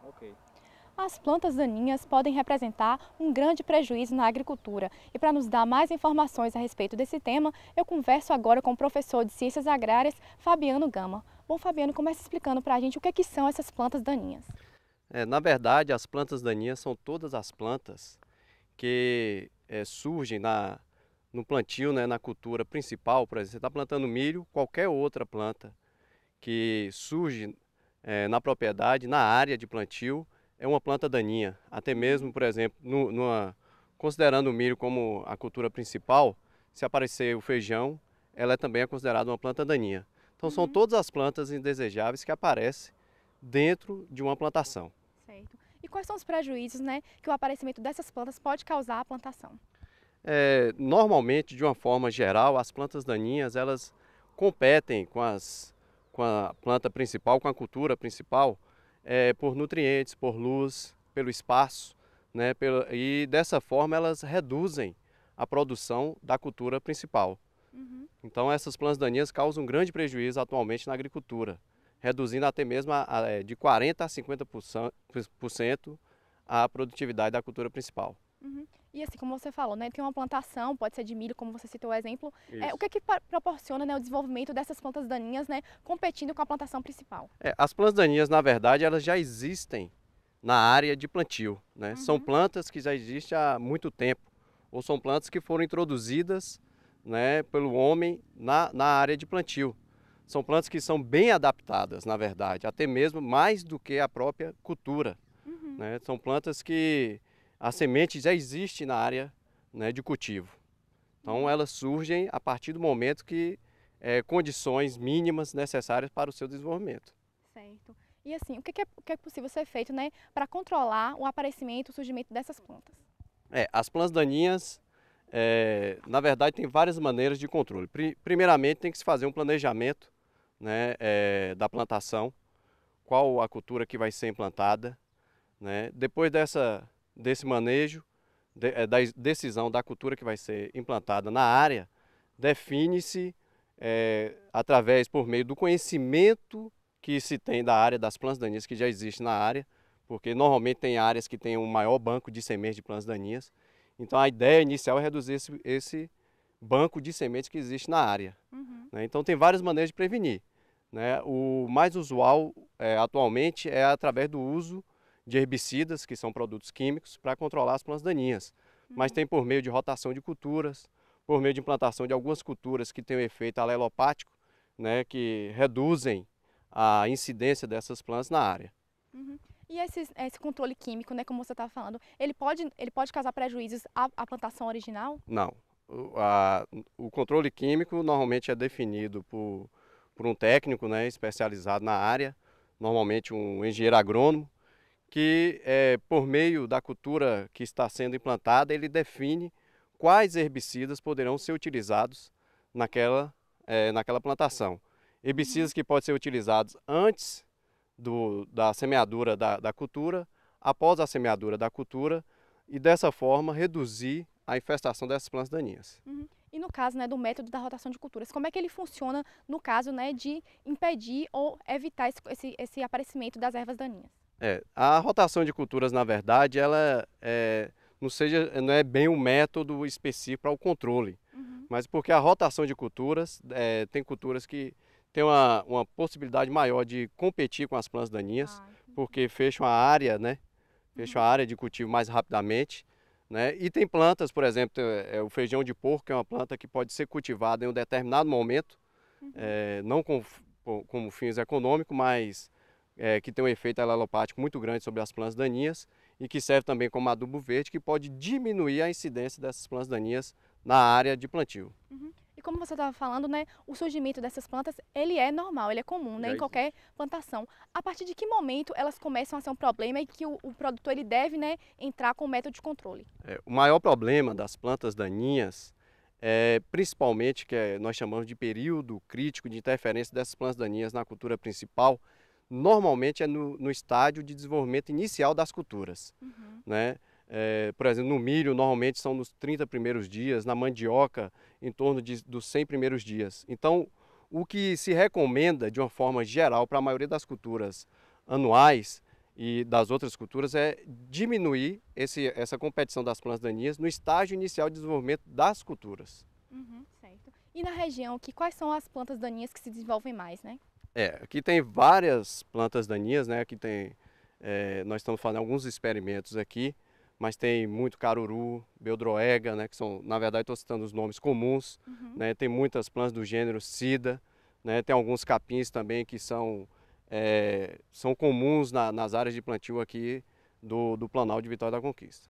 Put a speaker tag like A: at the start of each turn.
A: Ok.
B: As plantas daninhas podem representar um grande prejuízo na agricultura. E para nos dar mais informações a respeito desse tema, eu converso agora com o professor de Ciências Agrárias, Fabiano Gama. Bom, Fabiano, começa explicando para a gente o que são essas plantas daninhas.
A: Na verdade, as plantas daninhas são todas as plantas que surgem no plantio, né, na cultura principal. Por exemplo, você está plantando milho, qualquer outra planta que surge na propriedade, na área de plantio, é uma planta daninha. Até mesmo, por exemplo, considerando o milho como a cultura principal, se aparecer o feijão, ela também é considerada uma planta daninha. Então são todas as plantas indesejáveis que aparecem dentro de uma plantação.
B: Certo. E quais são os prejuízos, né, que o aparecimento dessas plantas pode causar à plantação?
A: Normalmente, de uma forma geral, as plantas daninhas elas competem com a planta principal, com a cultura principal, por nutrientes, por luz, pelo espaço, né, e dessa forma elas reduzem a produção da cultura principal. Então essas plantas daninhas causam um grande prejuízo atualmente na agricultura, reduzindo até mesmo de 40% a 50% a produtividade da cultura principal.
B: E assim, como você falou, né, tem uma plantação, pode ser de milho, como você citou o exemplo. O
A: Isso.
B: que proporciona, né, o desenvolvimento dessas plantas daninhas, né, competindo com a plantação principal?
A: As plantas daninhas, na verdade, elas já existem na área de plantio, né? São plantas que já existem há muito tempo, ou são plantas que foram introduzidas, né, pelo homem na área de plantio. São plantas que são bem adaptadas, na verdade, até mesmo mais do que a própria cultura, né? São plantas que a semente já existe na área, né, de cultivo. Então elas surgem a partir do momento que condições mínimas necessárias para o seu desenvolvimento.
B: Certo. E assim, o que é possível ser feito, né, para controlar o aparecimento, o surgimento dessas plantas?
A: As plantas daninhas, na verdade, tem várias maneiras de controle. Primeiramente, tem que se fazer um planejamento, né, da plantação, qual a cultura que vai ser implantada, né? Depois desse manejo, da decisão da cultura que vai ser implantada na área, define-se por meio do conhecimento que se tem da área das plantas daninhas que já existe na área, porque normalmente tem áreas que têm um maior banco de sementes de plantas daninhas. Então a ideia inicial é reduzir esse banco de sementes que existe na área, né? Então tem várias maneiras de prevenir, né? O mais usual atualmente é através do uso de herbicidas, que são produtos químicos, para controlar as plantas daninhas. Mas tem por meio de rotação de culturas, por meio de implantação de algumas culturas que têm um efeito alelopático, né, que reduzem a incidência dessas plantas na área.
B: E esse controle químico, né, como você está falando, ele pode causar prejuízos à plantação original?
A: Não. O controle químico normalmente é definido por um técnico, né, especializado na área, normalmente um engenheiro agrônomo, que por meio da cultura que está sendo implantada, ele define quais herbicidas poderão ser utilizados naquela plantação. Herbicidas que podem ser utilizados antes da semeadura da cultura, após a semeadura da cultura, e dessa forma reduzir a infestação dessas plantas daninhas.
B: E no caso, né, do método da rotação de culturas, como é que ele funciona no caso, né, de impedir ou evitar esse aparecimento das ervas daninhas?
A: A rotação de culturas, na verdade, ela não é bem um método específico para o controle, mas porque a rotação de culturas, tem culturas que têm uma possibilidade maior de competir com as plantas daninhas, porque fecham a área, né? Fecham a área de cultivo mais rapidamente, né? E tem plantas, por exemplo, o feijão de porco, que é uma planta que pode ser cultivada em um determinado momento, não como fins econômicos, mas que tem um efeito alelopático muito grande sobre as plantas daninhas e que serve também como adubo verde, que pode diminuir a incidência dessas plantas daninhas na área de plantio.
B: E como você estava falando, né, o surgimento dessas plantas, ele é normal, ele é comum, né,
A: Já
B: em qualquer plantação. A partir de que momento elas começam a ser um problema e que o produtor ele deve, né, entrar com o método de controle?
A: O maior problema das plantas daninhas principalmente, nós chamamos de período crítico de interferência dessas plantas daninhas na cultura principal, normalmente é no estágio de desenvolvimento inicial das culturas, né? Por exemplo, no milho, normalmente são nos 30 primeiros dias, na mandioca, em torno dos 100 primeiros dias. Então, o que se recomenda, de uma forma geral, para a maioria das culturas anuais, e das outras culturas é diminuir essa competição das plantas daninhas no estágio inicial de desenvolvimento das culturas.
B: Certo. E na região, quais são as plantas daninhas que se desenvolvem mais, né?
A: Aqui tem várias plantas daninhas, né? Aqui tem, nós estamos fazendo alguns experimentos aqui, mas tem muito caruru, beldroega, né? Que são, na verdade, estou citando os nomes comuns, né? Tem muitas plantas do gênero sida, né? Tem alguns capins também que são comuns nas áreas de plantio aqui do Planalto de Vitória da Conquista.